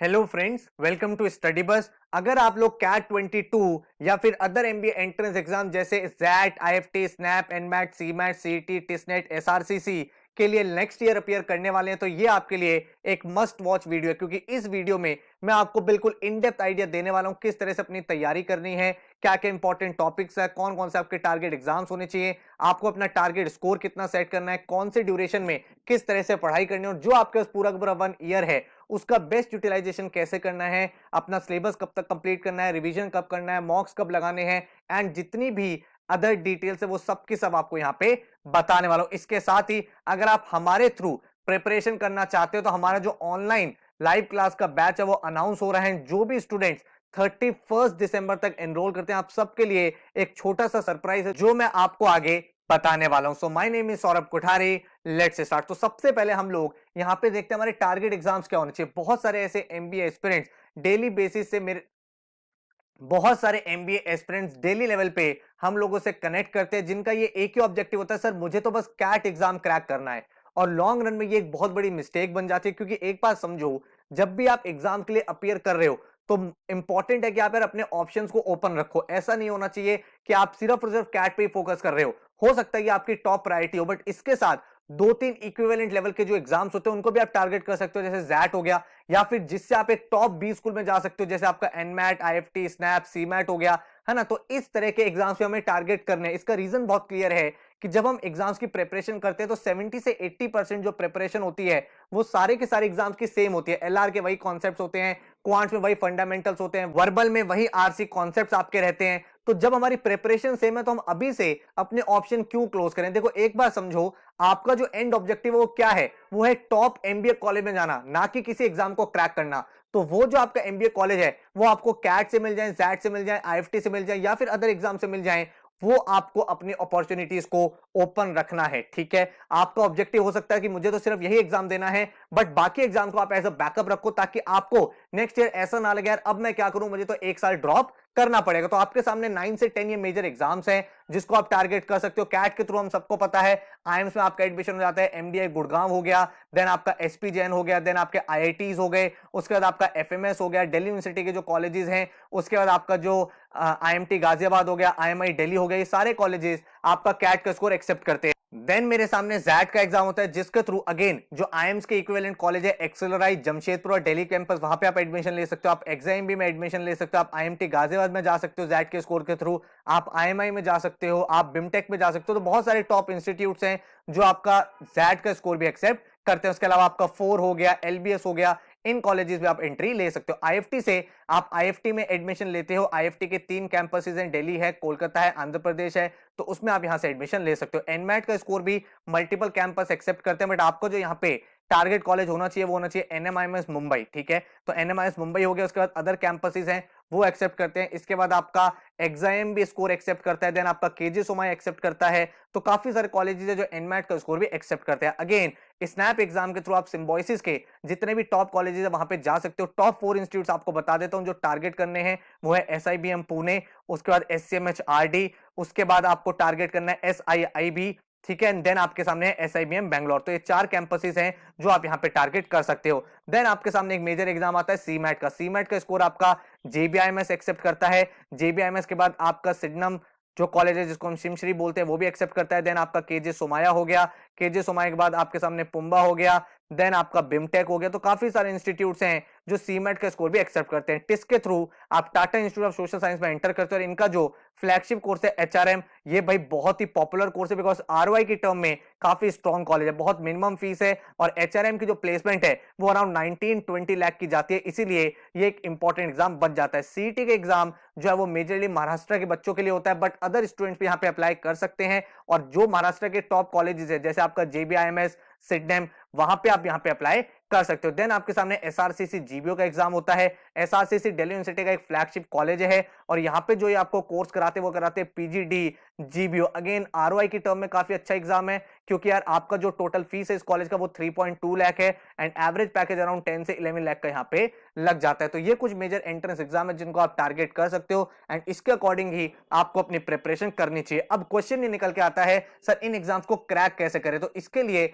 Hello friends, welcome to study bus. अगर आप लोग कैट 22 या फिर अदर एमबीए एंट्रेंस एग्जाम जैसे XAT, IFT, SNAP, NMAT, CMAT, CET, TISSNET, SRCC के लिए नेक्स्ट ईयर अपीयर करने वाले हैं तो ये आपके लिए एक मस्ट वॉच वीडियो है, क्योंकि इस वीडियो में मैं आपको बिल्कुल इन डेप्थ आइडिया देने वाला हूं किस तरह से अपनी तैयारी करनी है, क्या क्या इंपॉर्टेंट टॉपिक्स है, कौन कौन से आपके टारगेट एग्जाम्स होने चाहिए, आपको अपना टारगेट स्कोर कितना सेट करना है, कौन से ड्यूरेशन में किस तरह से पढ़ाई करनी है और जो आपके पास पूरा का पूरा 1 ईयर है उसका बेस्ट यूटिलाइजेशन कैसे करना है, अपना सिलेबस कब तक कंप्लीट करना है, रिवीजन कब करना है, मॉक्स कब लगाने हैं एंड जितनी भी अदर डिटेल्स है वो सब की सब आपको यहाँ पे बताने वाला हूं। इसके साथ ही अगर आप हमारे थ्रू प्रिपरेशन करना चाहते हो तो हमारा जो ऑनलाइन लाइव क्लास का बैच है वो अनाउंस हो रहा है। जो भी स्टूडेंट्स 31 दिसंबर तक एनरोल करते हैं आप सबके लिए एक छोटा सा सरप्राइज है जो मैं आपको आगे बताने वाला हूं। So my name is Saurabh Kothari, let's start. तो सबसे पहले हम लोग यहां पे देखते हैं हमारे टारगेट एग्जाम्स क्या होने चाहिए। बहुत सारे ऐसे एमबीए एस्पिरेंट्स डेली बेसिस से मेरे बहुत सारे एमबीए एस्पिरेंट्स डेली लेवल पे हम लोगों से कनेक्ट करते हैं जिनका ये एक ही ऑब्जेक्टिव होता है, सर मुझे तो बस कैट एग्जाम क्रैक करना है। और लॉन्ग रन में ये एक बहुत बड़ी मिस्टेक बन जाती है, क्योंकि एक बात समझो, जब भी आप एग्जाम के लिए अपीयर कर रहे हो तो इंपॉर्टेंट है कि आप यार अपने ऑप्शंस को ओपन रखो। ऐसा नहीं होना चाहिए कि आप सिर्फ और सिर्फ कैट पे ही फोकस कर रहे हो सकता है कि आपकी टॉप प्रायोरिटी हो, बट इसके साथ दो तीन इक्विवेलेंट लेवल के जो एग्जाम्स होते हैं उनको भी आप टारगेट कर सकते हो, जैसे जैट हो गया, या फिर जिससे आप एक टॉप 20 स्कूल में जा सकते हो, जैसे आपका एनमैट, आईएफटी, स्नैप, सीमैट हो गया, है ना। तो इस तरह के एग्जाम्स पे हमें टारगेट करने हैं। इसका रीजन बहुत क्लियर है कि जब हम एग्जाम्स की प्रिपरेशन करते हैं तो 70 से 80% जो प्रिपरेशन होती है वो सारे के सारे एग्जाम्स की सेम होती है। एलआर के वही कॉन्सेप्ट्स होते हैं, क्वांट्स में वही फंडामेंटल्स होते हैं, वर्बल में वही आरसी कॉन्सेप्ट्स आपके रहते हैं। तो जब हमारी प्रिपरेशन सेम है तो हम अभी से अपने ऑप्शन क्यों क्लोज करें। देखो एक बार समझो, आपका जो एंड ऑब्जेक्टिव है वो क्या है, वो है टॉप एमबीए कॉलेज में जाना, ना कि किसी एग्जाम को क्रैक करना। तो वो जो आपका एमबीए कॉलेज है वो आपको कैट से मिल जाए, जैट से मिल जाए, आईएफटी से मिल जाए या फिर अदर एग्जाम से मिल जाए, वो आपको अपनी अपॉर्चुनिटीज को ओपन रखना है। ठीक है, आपका ऑब्जेक्टिव हो सकता है कि मुझे तो सिर्फ यही एग्जाम देना है, बट बाकी एग्जाम को आप एज अ बैकअप रखो ताकि आपको नेक्स्ट ईयर ऐसा ना लगे यार अब मैं क्या करूं, मुझे तो एक साल ड्रॉप करना पड़ेगा। तो आपके सामने 9 से 10 ये मेजर एग्जाम्स हैं जिसको आप टारगेट कर सकते हो। कैट के थ्रू हम सबको पता है आईएम्स में आपका एडमिशन हो जाता है, एमडीआई गुड़गांव हो गया, देन आपका एसपी जैन हो गया, देन आपके आईआईटीज हो गए, उसके बाद आपका एफएमएस हो गया, दिल्ली यूनिवर्सिटी के जो कॉलेजेस हैं, उसके बाद आपका जो आईएमटी गाजियाबाद हो गया, आईएमआई दिल्ली हो गया, ये सारे कॉलेजेस आपका कैट का स्कोर एक्सेप्ट करते हैं। देन मेरे सामने जैट का एग्जाम होता है जिसके थ्रू अगेन जो आईएम्स के इक्विवेलेंट कॉलेज है एक्सेलराइज, जमशेदपुर और दिल्ली कैंपस, वहां पे आप एडमिशन ले सकते हो। आप एग्जाम भी में एडमिशन ले सकते हो, आप आईएमटी गाजियाबाद में जा सकते हो जैट के स्कोर के थ्रू, आप आईएमआई में जा सकते हो, आप बिमटेक में जा सकते हो। तो बहुत सारे टॉप इंस्टीट्यूट्स हैं जो आपका जैट का स्कोर भी एक्सेप्ट करते हैं। उसके अलावा आपका फोर हो गया, एलबीएस हो गया, इन कॉलेजेस में आप एंट्री ले सकते हो। आईएफटी से आप आईएफटी में एडमिशन लेते हो, आईएफटी के 3 कैंपसेस हैं, दिल्ली है, कोलकाता है, आंध्र प्रदेश है, तो उसमें आप यहां से एडमिशन ले सकते हो। एनमैट का स्कोर भी मल्टीपल कैंपस एक्सेप्ट करते हैं, बट आपको जो यहाँ पे टारगेट कॉलेज होना चाहिए वो होना चाहिए एनएमआईएमएस मुंबई। ठीक है, तो एनएमआईएमएस मुंबई हो गया, उसके बाद अदर कैंपसेस हैं वो एक्सेप्ट करते हैं। इसके बाद आपका एग्जाम भी स्कोर एक्सेप्ट करता है, देन आपका केजे सोमाई एक्सेप्ट करता है। तो काफी सारे कॉलेजेस है जो एनमैट का स्कोर भी एक्सेप्ट करते हैं। अगेन स्नैप एग्जाम के थ्रू आप सिम्बोसिस के जितने भी टॉप कॉलेजेस है वहां पे जा सकते हो। टॉप 4 इंस्टीट्यूट्स आपको बता देता हूं जो टारगेट करने हैं, वो है एसआईबीएम पुणे, उसके बाद एससीएमएचआरडी, उसके बाद आपको टारगेट करना है एसआईआईबी, ठीक है, देन आपके सामने है एसआईबीएम बैंगलोर। तो ये 4 कैंपसेस हैं जो आप यहां पे टारगेट कर सकते हो। देन आपके सामने एक मेजर एग्जाम आता है सीमैट का। सीमैट का स्कोर आपका जेबीआईएमएस एक्सेप्ट करता है, जेबीआईएमएस के बाद आपका सिडनम जो कॉलेज है जिसको हम शिमश्री बोलते हैं वो भी एक्सेप्ट करता है। देन आपका केजे सोमाया हो गया, केजे सोमाया के बाद आपके सामने पुम्बा हो गया, देन आपका बिमटेक हो गया। तो काफी सारे इंस्टीट्यूट्स हैं जो सीमेट का स्कोर भी एक्सेप्ट करते हैं। टिस के थ्रू आप Tata institute of social science में एंटर करते हो और इनका जो फ्लैगशिप कोर्स है एचआरएम, ये भाई बहुत ही पॉपुलर कोर्स है बिकॉज आरओआई की टर्म में काफी स्ट्रॉन्ग कॉलेज है, बहुत मिनिमम फीस है और एचआरएम की जो प्लेसमेंट है वो अराउंड 19-20 लाख की जाती है, इसीलिए ये एक इंपॉर्टेंट एग्जाम बन जाता है। सीईटी का एग्जाम जो है वो मेजरली महाराष्ट्र के बच्चों के लिए होता है, बट अदर स्टूडेंट्स भी यहाँ पे अप्लाई कर सकते हैं। और जो महाराष्ट्र के टॉप कॉलेजेस है जैसे आपका जेबीआईएमएस, सिडनेम, वहां पे आप यहां पे अप्लाई कर सकते हो। देन आपके सामने एसआरसीसी जीबीओ का एग्जाम होता है। एसआरसीसी दिल्ली यूनिवर्सिटी का एक फ्लैगशिप कॉलेज है और यहां पे जो ये आपको कोर्स कराते हैं वो कराते हैं पीजीडी जीबीओ। अगेन आरओआई की टर्म में काफी अच्छा एग्जाम है, क्योंकि यार आपका जो टोटल फीस है इस कॉलेज का वो 3.2 लाख है एंड एवरेज पैकेज अराउंड 10 से 11 लाख का यहाँ पे लग जाता है। तो ये कुछ मेजर एंट्रेंस एग्जाम है जिनको आप टारगेट कर सकते हो एंड इसके अकॉर्डिंग ही आपको अपनी प्रिपरेशन करनी चाहिए। अब क्वेश्चन ये निकल के आता है, सर इन एग्जाम्स को क्रैक कैसे करें। तो इसके लिए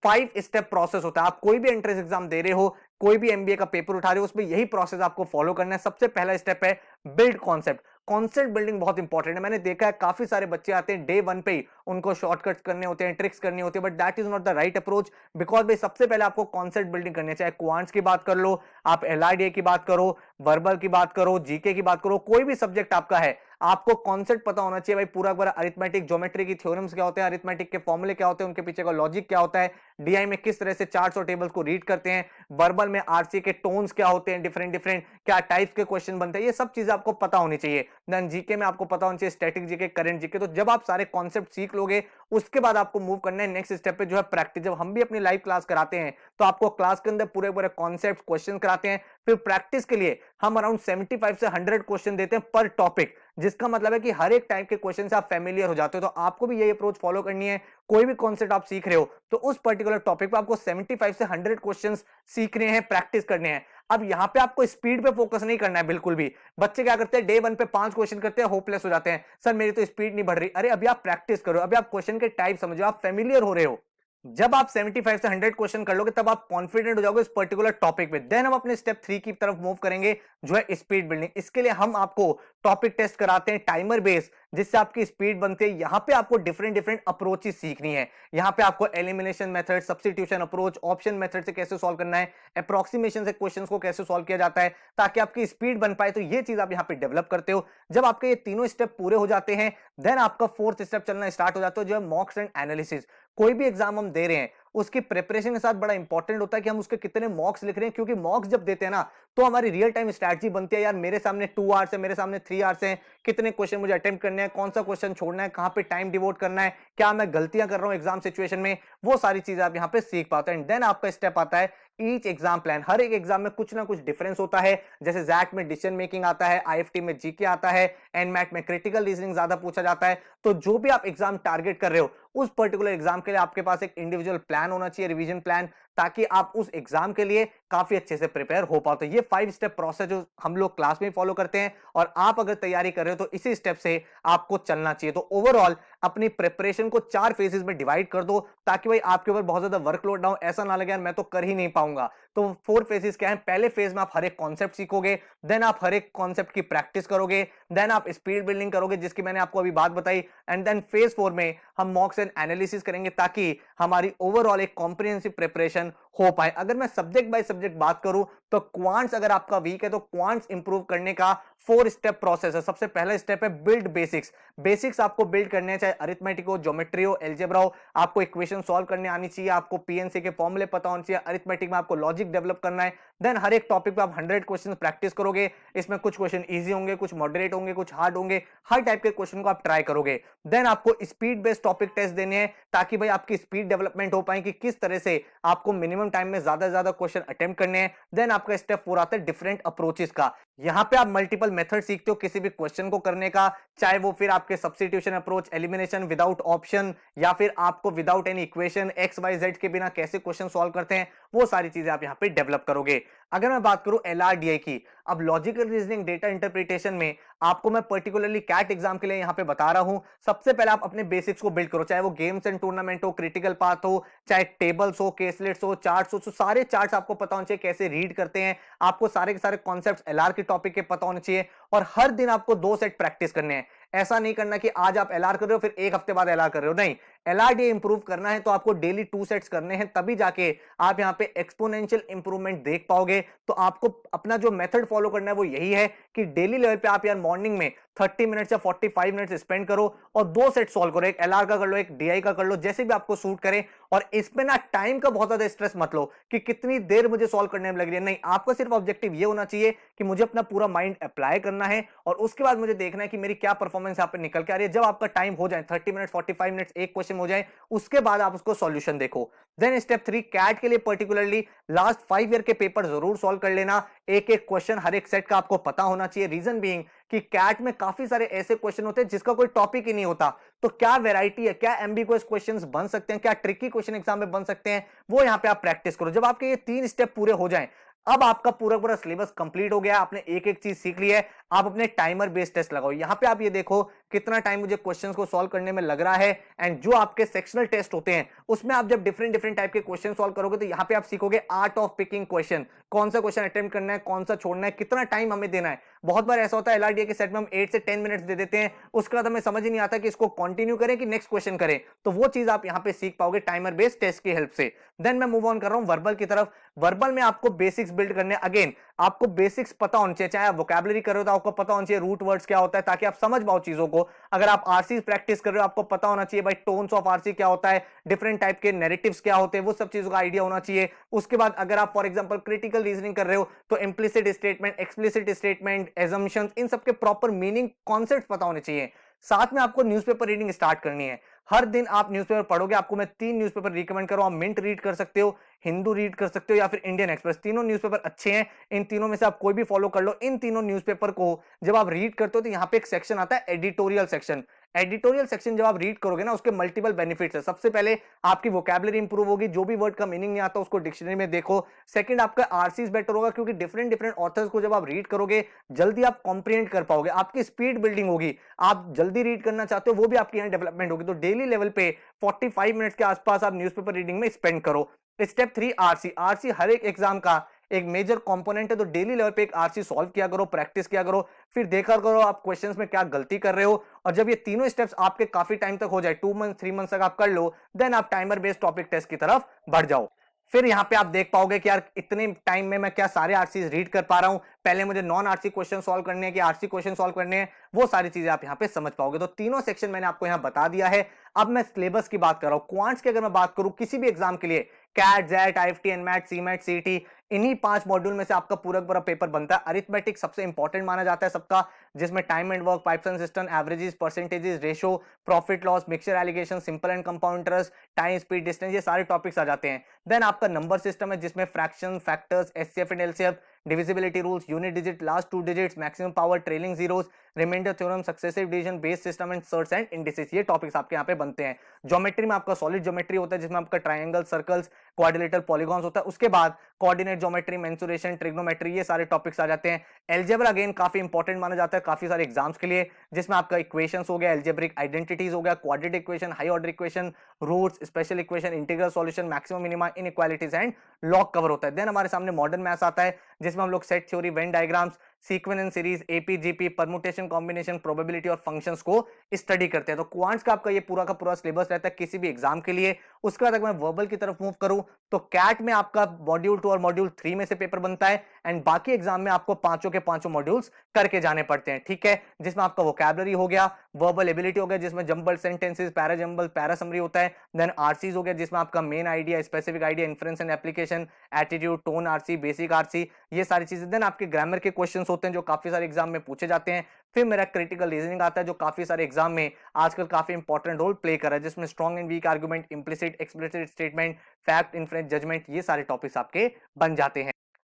5 स्टेप प्रोसेस होता है। आप कोई भी एंट्रेंस एग्जाम दे रहे हो, कोई भी एमबीए का पेपर उठा रहे हो, उसमें यही प्रोसेस आपको फॉलो करना है। सबसे पहला स्टेप है बिल्ड कॉन्सेप्ट। कॉन्सेप्ट बिल्डिंग बहुत इंपॉर्टेंट है। मैंने देखा है काफी सारे बच्चे आते हैं डे 1 पे ही उनको शॉर्टकट्स करने होते हैं, ट्रिक्स करनी होती है, but that is not the right approach. Because भाई सबसे पहले आपको कॉन्सेप्ट बिल्डिंग करनी है। चाहे क्वांट्स की बात कर लो, आप एलआरडीए की बात करो, वर्बल की बात करो, जीके की बात करो, कोई भी सब्जेक्ट आपका है, आपको कॉन्सेप्ट पता होना चाहिए भाई। पूरा पूरा अरिथमेटिक ज्योमेट्री की थ्योरम्स क्या होते हैं, अरिथमेटिक के फॉर्मूले क्या होते हैं, उनके पीछे का लॉजिक क्या होता है, डीआई में किस तरह से चार्ट्स और टेबल्स को रीड करते हैं, वर्बल में आरसी के टोन्स क्या होते हैं, डिफरेंट डिफरेंट क्या टाइप्स के क्वेश्चन बनते हैं, ये सब चीजें आपको पता होनी चाहिए। देन जीके में आपको पता होना चाहिए स्टैटिक जीके, करंट जीके। तो जब आप सारे कॉन्सेप्ट सीख लोगे, उसके बाद आपको मूव करना है नेक्स्ट स्टेप पे, जो है प्रैक्टिस। जब हम भी अपनी लाइव क्लास कराते हैं तो आपको क्लास के अंदर पूरे पूरे कॉन्सेप्ट क्वेश्चन कराते हैं, फिर प्रैक्टिस के लिए हम अराउंड 75 से 100 क्वेश्चन देते हैं पर टॉपिक, जिसका मतलब है कि हर एक टाइप के क्वेश्चन से आप फेमिलियर हो जाते हो। तो आपको भी यही अप्रोच फॉलो करनी है। कोई भी कॉन्सेप्ट आप सीख रहे हो तो उस पर्टिकुलर टॉपिक पे आपको 75 से 100 क्वेश्चंस सीखने हैं, प्रैक्टिस करने हैं। अब यहां पे आपको स्पीड पे फोकस नहीं करना है बिल्कुल भी। बच्चे क्या करते हैं, डे 1 पे 5 क्वेश्चन करते हैं, होपलेस हो जाते हैं, सर मेरी तो स्पीड नहीं बढ़ रही। अरे अभी आप प्रैक्टिस करो, अभी आप क्वेश्चन के टाइप समझो, आप फेमिलियर हो रहे हो। जब आप 75 से 100 क्वेश्चन कर लोगे तब आप कॉन्फिडेंट हो जाओगे इस पर्टिकुलर टॉपिक पे। देन हम अपने स्टेप 3 की तरफ मूव करेंगे, जो है स्पीड बिल्डिंग। इसके लिए हम आपको टॉपिक टेस्ट कराते हैं टाइमर बेस, जिससे आपकी स्पीड बनती है। यहां पे आपको डिफरेंट डिफरेंट अप्रोचेस सीखनी है। यहां पे आपको elimination method, substitution approach, option method से कैसे सॉल्व करना है, अप्रोक्सीमेशन से क्वेश्चंस को कैसे सॉल्व किया जाता है, ताकि आपकी स्पीड बन पाए। तो ये चीज आप यहां पे डेवलप करते हो। जब आपके ये तीनों स्टेप पूरे हो जाते हैं, देन आपका फोर्थ स्टेप चलना स्टार्ट हो जाता है, जो है मॉक्स एंड एनालिसिस। कोई भी एग्जाम हम दे रहे हैं, उसकी प्रिपरेशन के साथ बड़ा इंपॉर्टेंट होता है कि हम उसके कितने मॉक्स लिख रहे हैं, क्योंकि मॉक्स जब देते हैं ना, तो हमारी रियल टाइम स्ट्रैटेजी बनती है। यार मेरे सामने 2 आवर्स है, मेरे सामने 3 आवर्स हैं, कितने क्वेश्चन मुझे अटेम्प्ट करने हैं, कौन सा क्वेश्चन छोड़ना है, कहां पे टाइम डिवोट करना है, क्या मैं गलतियां कर रहा हूं एग्जाम सिचुएशन में, वो सारी चीजें आप यहां पे सीख पाते हैं। देन आपका स्टेप आता है ईच एग्जाम प्लान। हर एक एग्जाम में कुछ ना कुछ डिफरेंस होता है। जैसे जैट में डिसीजन मेकिंग आता है, आईएफटी में जीके आता है, एनमैट में क्रिटिकल रीजनिंग ज्यादा पूछा जाता है। तो जो भी आप एग्जाम टारगेट कर रहे हो, उस पर्टिकुलर एग्जाम के लिए आपके पास एक इंडिविजुअल प्लान होना चाहिए, रिवीजन प्लान, ताकि आप उस एग्जाम के लिए काफी अच्छे से प्रिपेयर हो पाओ। तो ये 5 स्टेप प्रोसेस जो हम लोग क्लास में फॉलो करते हैं, और आप अगर तैयारी कर रहे हो तो इसी स्टेप से आपको चलना चाहिए। तो ओवरऑल अपनी प्रिपरेशन को 4 फेजेस में डिवाइड कर दो, ताकि भाई आपके ऊपर बहुत ज्यादा वर्कलोड ना हो, ऐसा ना लगे यार मैं तो कर ही नहीं पाऊंगा। तो 4 फेजेस क्या है, पहले फेज में आप हर एक कॉन्सेप्ट सीखोगे, देन आप हर एक कॉन्सेप्ट की प्रैक्टिस करोगे, देन आप स्पीड बिल्डिंग करोगे, जिसकी मैंने आपको अभी बात बताई, एंड देन फेज 4 में हम मॉक्स एंड एनालिसिस करेंगे, ताकि हमारी ओवरऑल एक कॉम्प्रिहेंसिव प्रिपरेशन हो पाए। अगर मैं सब्जेक्ट बाय सब्जेक्ट बात करूं, तो क्वांट्स अगर आपका वीक है, तो क्वांट्स इंप्रूव करने का 4 स्टेप प्रोसेस है। सबसे पहला स्टेप है बिल्ड बेसिक्स। बेसिक्स आपको बिल्ड करने हैं, चाहे अरिथमेटिक हो, ज्योमेट्री हो, अलजेब्रा हो, आपको इक्वेशन सॉल्व करने आनी चाहिए, आपको पीएनसी के फॉर्मूले पता होने चाहिए, अरिथमेटिक में आपको लॉजिक डेवलप करना है। देन हर एक टॉपिक पे आप 100 क्वेश्चन प्रैक्टिस करोगे। इसमें कुछ क्वेश्चन इजी होंगे, कुछ मॉडरेट होंगे, कुछ हार्ड होंगे, हर टाइप के क्वेश्चन को आप ट्राई करोगे। देन आपको स्पीड बेस्ड टॉपिक टेस्ट देने हैं, ताकि भाई आपकी स्पीड डेवलपमेंट हो पाए कि किस तरह से आपको मिनिमम टाइम में ज्यादा से ज्यादा क्वेश्चन अटेम्प्ट करने हैं। देन आपका स्टेप 4 आता है डिफरेंट अप्रोचेस का। यहां पे आप मल्टीपल मेथड सीखते हो किसी भी क्वेश्चन को करने का, चाहे वो फिर आपके substitution approach, elimination without option, या फिर आपको without any equation X Y Z के बिना कैसे क्वेश्चन सॉल्व करते हैं, वो सारी चीजें आप यहां पे डेवलप करोगे। अगर मैं बात करूं एलआरडीआई की, अब लॉजिकल रीजनिंग डेटा इंटरप्रिटेशन में आपको मैं पर्टिकुलरली कैट एग्जाम के लिए यहां पे बता रहा हूं। सबसे पहले आप अपने बेसिक्स को बिल्ड करो, चाहे वो गेम्स एंड टूर्नामेंट हो, क्रिटिकल पाथ हो, चाहे टेबल्स हो, केसलेट्स हो, चार्ट्स हो, सारे चार्ट्स आपको पता होने चाहिए कैसे रीड करते हैं। आपको सारे के सारे कॉन्सेप्ट्स एलआर के टॉपिक के पता होने चाहिए, और हर दिन आपको 2 सेट प्रैक्टिस करने हैं। ऐसा नहीं करना कि आज आप एलआर कर रहे हो फिर एक हफ्ते बाद एलआर कर रहे हो, नहीं। एलआरडी इंप्रूव करना है तो आपको डेली 2 सेट्स करने हैं, तभी जाके आप यहां पे एक्सपोनेंशियल इंप्रूवमेंट देख पाओगे। तो आपको अपना जो मेथड फॉलो करना है वो यही है कि डेली लेवल पे आप यार मॉर्निंग में 30 मिनट्स या 45 मिनट्स स्पेंड करो, और 2 सेट सॉल्व करो, एक एलआर का कर लो, एक डीआई का कर लो, जैसे भी आपको सूट करे। और इसमें ना टाइम का बहुत ज्यादा स्ट्रेस मत लो कि कितनी देर मुझे सॉल्व करने में लग रही है, नहीं। आपका सिर्फ ऑब्जेक्टिव ये होना चाहिए कि मुझे अपना पूरा माइंड अप्लाई करना है, और उसके बाद मुझे देखना है कि मेरी क्या परफॉर्मेंस यहाँ पे निकल के आ रही है। जब आपका टाइम हो जाए 30 मिनट 45 मिनट एक क्वेश्चन हो जाए, उसके बाद आप उसको सॉल्यूशन देखो। देन स्टेप 3 कैट के लिए पर्टिकुलरली लास्ट 5 ईयर के पेपर जरूर सॉल्व कर लेना। एक एक क्वेश्चन हर एक सेट का आपको पता होना चाहिए। रीजन बीइंग कि कैट में काफी सारे ऐसे क्वेश्चन होते हैं जिसका कोई टॉपिक ही नहीं होता, तो क्या वैरायटी है, क्या एम्बिगुअस क्वेश्चंस बन सकते हैं, क्या ट्रिकी क्वेश्चन एग्जाम में बन सकते हैं, वो यहां पे आप प्रैक्टिस करो। जब आपके ये 3 स्टेप पूरे हो जाएं, अब आपका पूरा पूरा सिलेबस कंप्लीट हो गया, आपने एक एक चीज सीख ली है। आप अपने टाइमर बेस्ड टेस्ट लगाओ। यहां पे आप ये देखो, कितना टाइम मुझे क्वेश्चंस को सॉल्व करने में लग रहा है। एंड जो आपके सेक्शनल टेस्ट होते हैं उसमें आप जब डिफरेंट डिफरेंट टाइप के क्वेश्चन सॉल्व करोगे तो यहाँ पे आप सीखोगे आर्ट ऑफ पिकिंग क्वेश्चन, कौन सा क्वेश्चन अटेम्प्ट करना है, कौन सा छोड़ना है, कितना टाइम हमें देना है। बहुत बार ऐसा होता है एलआरडीए के सेट में हम 8 से 10 मिनट्स दे देते हैं, उसके बाद हमें समझ ही नहीं आता कि इसको कंटिन्यू करें कि नेक्स्ट क्वेश्चन करें। तो वो चीज आप यहाँ पे सीख पाओगे टाइमर बेस्ड टेस्ट की हेल्प से। देन मैं मूव ऑन कर रहा हूं वर्बल की तरफ। वर्बल में आपको बेसिक्स बिल्ड करने, अगेन आपको बेसिक्स पता होना चाहिए, चाहे आप वोकैबुलरी कर रहे हो तो आपको पता होना चाहिए रूट वर्ड्स क्या होता है ताकि आप समझ पाओ चीजों को। अगर आप आरसी प्रैक्टिस कर रहे हो आपको पता होना चाहिए भाई टोन्स ऑफ आरसी क्या होता है, डिफरेंट टाइप के नैरेटिव्स क्या होते हैं, वो सब चीजों का आइडिया होना चाहिए। उसके बाद अगर आप फॉर एग्जांपल क्रिटिकल रीजनिंग कर रहे हो तो implicit statement, explicit statement, assumptions, इन सबके प्रॉपर मीनिंग, कॉन्सेप्ट पता होने चाहिए। साथ में आपको न्यूज़पेपर रीडिंग स्टार्ट करनी है। हर दिन आप न्यूज़पेपर पढ़ोगे, आपको मैं 3 न्यूज़पेपर रिकमेंड करूं, आप मिंट रीड कर सकते हो, हिंदू रीड कर सकते हो या फिर इंडियन एक्सप्रेस। तीनों न्यूज़पेपर अच्छे हैं, इन तीनों में से आप कोई भी फॉलो कर लो। इन तीनों न्यूज़पेपर को जब आप रीड करते हो तो यहाँ पे एक सेक्शन आता है एडिटोरियल सेक्शन। एडिटोरियल सेक्शन जब आप रीड करोगे ना उसके मल्टीपल बेनिफिट्स है। सबसे पहले आपकी वोकैबुलरी इंप्रूव होगी, जो भी वर्ड का मीनिंग नहीं आता उसको डिक्शनरी में देखो। सेकंड आपका आरसीज बेटर होगा क्योंकि डिफरेंट डिफरेंट ऑथर्स को जब आप रीड करोगे जल्दी आप कॉम्प्रिहेंड कर पाओगे, आपकी स्पीड बिल्डिंग होगी, आप जल्दी रीड करना चाहते हो वो भी आपकी यहाँ डेवलपमेंट होगी। तो डेली लेवल पे 45 मिनट्स के आसपास आप न्यूज़पेपर रीडिंग में स्पेंड करो। Step 3 RC. आरसी हर एक एग्जाम का एक मेजर कंपोनेंट है, तो डेली लेवल पे एक आरसी सॉल्व किया करो, प्रैक्टिस किया करो, फिर देखा करो आप क्वेश्चंस में क्या गलती कर रहे हो। और जब ये तीनों स्टेप्स आपके काफी टाइम तक हो जाए, 2 मंथ 3 मंथ तक आप कर लो, देन आप टाइमर बेस्ड टॉपिक टेस्ट की तरफ बढ़ जाओ। फिर यहाँ पे आप देख पाओगे कि यार इतने टाइम में मैं क्या सारे आरसी रीड कर पा रहा हूं, पहले मुझे नॉन आरसी क्वेश्चन सॉल्व करने हैं कि आरसी क्वेश्चन सॉल्व करने हैं, वो सारी चीजें आप यहाँ पे समझ पाओगे। तो तीनों सेक्शन मैंने आपको यहाँ बता दिया है। अब मैं सिलेबस की बात कर रहा हूं। क्वांट्स की अगर मैं बात करूं किसी भी एग्जाम के लिए, CAT, XAT, IFT, NMAT, CMAT, CET, इन्हीं 5 मॉड्यूल में से आपका पूरा पूरा पेपर बनता है। अरिथमेटिक सबसे इंपॉर्टेंट माना जाता है सबका, जिसमें time and work, pipes and system, averages, percentages, ratio, profit loss, mixture allegation, simple and compound interest, time, speed, distance, ये सारे टॉपिक्स आ जाते हैं। देन आपका नंबर सिस्टम है जिसमें fraction, factors, HCF and LCF, divisibility rules, unit digit, last 2 digits, maximum power, trailing zeros, remainder theorem, successive division, base system and surds and indices, ये topics आपके यहाँ पे बनते हैं। ज्योमेट्री में आपका सॉलिड ज्योमेट्री होता है जिसमें आपका ट्रायंगल, सर्कल्स, क्वाड्रिलेटरल, पॉलीगॉन्स होता है। उसके बाद कोऑर्डिनेट ज्योमेट्री, मेंसुरेशन, ट्रिग्नोमेट्री, ये सारे टॉपिक्स आ जाते हैं। अलजेब्रा अगेन काफी इंपॉर्टेंट माना जाता है काफी सारे एग्जाम्स के लिए, जिसमें आपका इक्वेशंस हो गया, अलजेब्रिक आइडेंटिटीज हो गया, quadratic equation, high order equation, roots, special equation, integral solution, maximum minima, inequalities and log cover होता है। देन हमारे सामने मॉडर्न मैथ्स आता है जिसमें हम लोग set theory, Venn diagrams, sequence and series, AP GP, permutation, combination, probability और फंक्शंस को स्टडी करते हैं। तो क्वांट्स का आपका ये पूरा का पूरा सिलेबस रहता है किसी भी एग्जाम के लिए। उसके बाद अगर मैं वर्बल की तरफ मूव करूं तो कैट में आपका मॉड्यूल 2 और मॉड्यूल 3 में से पेपर बनता है, एंड बाकी एग्जाम में आपको पांचों के पांचों मॉड्यूल्स करके जाने पड़ते हैं। ठीक है, जिसमें आपका वोकैबुलरी हो गया, वर्बल एबिलिटी हो गया जिसमें jumble sentences, para jumble, para summary होता है, देन आरसीज हो गया जिसमें आपका main idea, specific idea, inference and application, attitude, tone RC, basic RC, ये सारी चीजें। देन आपके ग्रामर के क्वेश्चंस होते हैं जो काफी सारे एग्जाम में पूछे जाते हैं। फिर मेरा क्रिटिकल रीजनिंग आता है जो काफी सारे एग्जाम में आजकल काफी इंपॉर्टेंट रोल प्ले कर रहा है, जिसमें strong and weak argument, implicit, explicit statement, fact, inference, judgement, ये सारे टॉपिक्स आपके बन जाते हैं।